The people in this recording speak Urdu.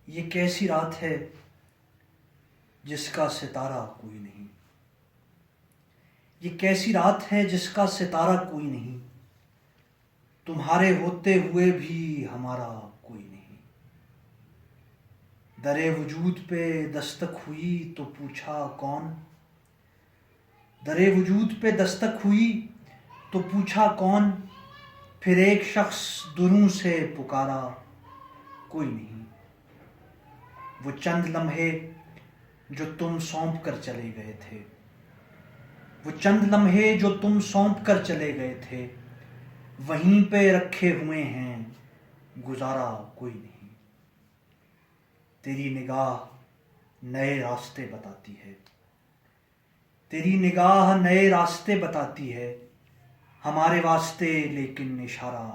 یہ کیسی رات ہے جس کا ستارہ کوئی نہیں، یہ کیسی رات ہے جس کا ستارہ کوئی نہیں، تمہارے ہوتے ہوئے بھی ہمارا کوئی نہیں۔ در وجود پہ دستک ہوئی تو پوچھا کون، در وجود پہ دستک ہوئی تو پوچھا کون، پھر ایک شخص دوروں سے پکارا کوئی نہیں۔ وہ چند لمحے جو تم سونپ کر چلے گئے تھے، وہ چند لمحے جو تم سونپ کر چلے گئے تھے، وہیں پہ رکھے ہوئے ہیں، گزارا کوئی نہیں۔ تیری نگاہ نئے راستے بتاتی ہے، تیری نگاہ نئے راستے بتاتی ہے، ہمارے واسطے لیکن اشارہ